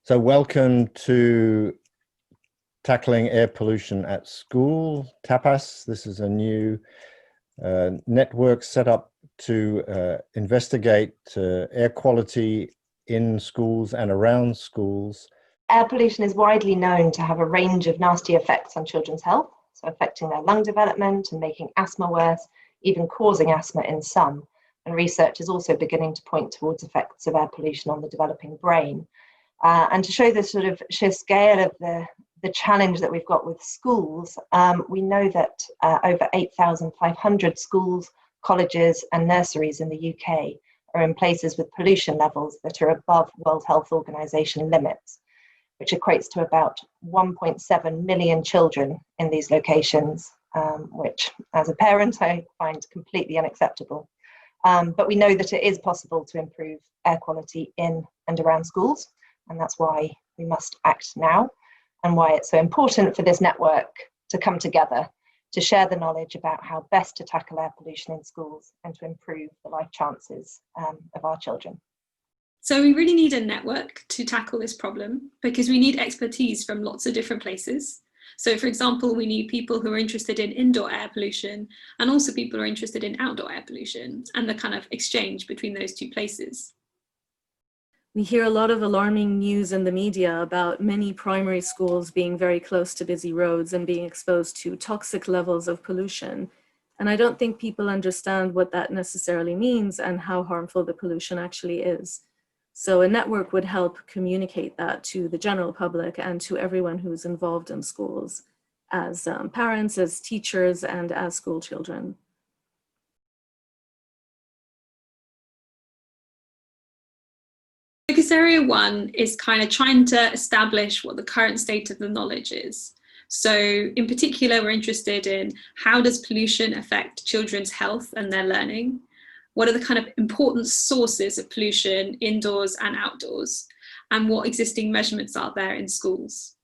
So welcome to Tackling Air Pollution at School, TAPAS. This is a new network set up to investigate air quality in schools and around schools. Air pollution is widely known to have a range of nasty effects on children's health, so affecting their lung development and making asthma worse, even causing asthma in some. And research is also beginning to point towards effects of air pollution on the developing brain. And to show the sort of sheer scale of the challenge that we've got with schools, we know that over 8,500 schools, colleges and nurseries in the UK are in places with pollution levels that are above World Health Organization limits, which equates to about 1.7 million children in these locations, which as a parent I find completely unacceptable. But we know that it is possible to improve air quality in and around schools, and that's why we must act now, and why it's so important for this network to come together to share the knowledge about how best to tackle air pollution in schools and to improve the life chances of our children. So we really need a network to tackle this problem because we need expertise from lots of different places. So for example, we need people who are interested in indoor air pollution and also people who are interested in outdoor air pollution and the kind of exchange between those two places. We hear a lot of alarming news in the media about many primary schools being very close to busy roads and being exposed to toxic levels of pollution. And I don't think people understand what that necessarily means and how harmful the pollution actually is. So a network would help communicate that to the general public and to everyone who's involved in schools, as parents, as teachers, and as school children. Focus area 1 is kind of trying to establish what the current state of the knowledge is. So in particular, we're interested in how does pollution affect children's health and their learning? What are the kind of important sources of pollution indoors and outdoors? And what existing measurements are there in schools?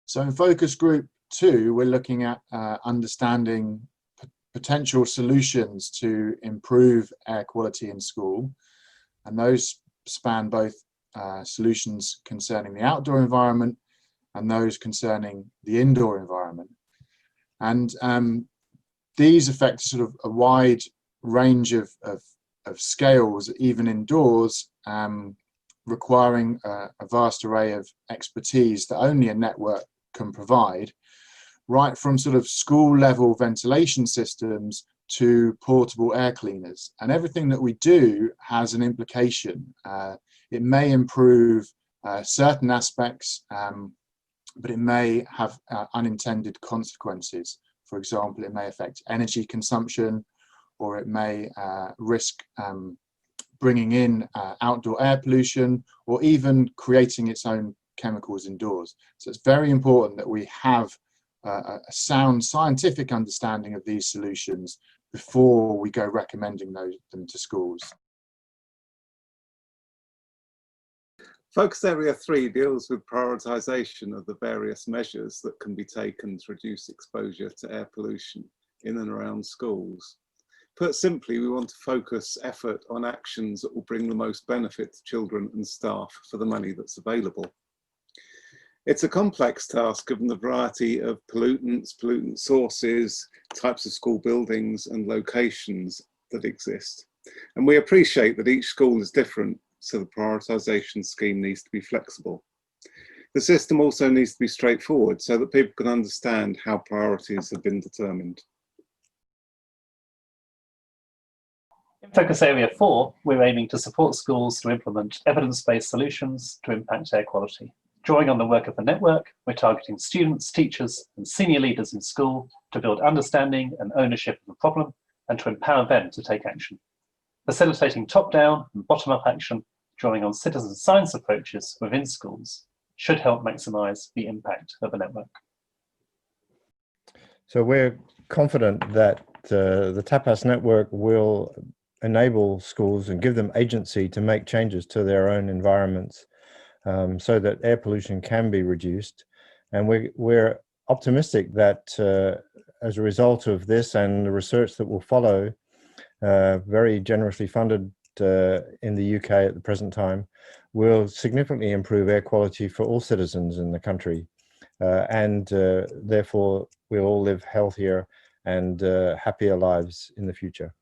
So in focus group 2, we're looking at understanding potential solutions to improve air quality in school. And those span both solutions concerning the outdoor environment and those concerning the indoor environment. And these affect sort of a wide range of scales, even indoors, requiring a vast array of expertise that only a network can provide, right from sort of school level ventilation systems to portable air cleaners. And everything that we do has an implication. It may improve certain aspects, but it may have unintended consequences. For example, it may affect energy consumption, or it may risk bringing in outdoor air pollution, or even creating its own chemicals indoors. So it's very important that we have a sound scientific understanding of these solutions before we go recommending them to schools. Focus area 3 deals with prioritisation of the various measures that can be taken to reduce exposure to air pollution in and around schools. Put simply, we want to focus effort on actions that will bring the most benefit to children and staff for the money that's available. It's a complex task given the variety of pollutants, pollutant sources, types of school buildings and locations that exist. And we appreciate that each school is different, so the prioritisation scheme needs to be flexible. The system also needs to be straightforward so that people can understand how priorities have been determined. In Focus Area 4, we're aiming to support schools to implement evidence-based solutions to impact air quality. Drawing on the work of the network, we're targeting students, teachers, and senior leaders in school to build understanding and ownership of the problem and to empower them to take action. Facilitating top-down and bottom-up action, drawing on citizen science approaches within schools, should help maximise the impact of the network. So we're confident that the TAPAS network will enable schools and give them agency to make changes to their own environments so that air pollution can be reduced. And we're optimistic that as a result of this and the research that will follow, very generously funded in the UK at the present time will significantly improve air quality for all citizens in the country. And therefore we'll all live healthier and happier lives in the future.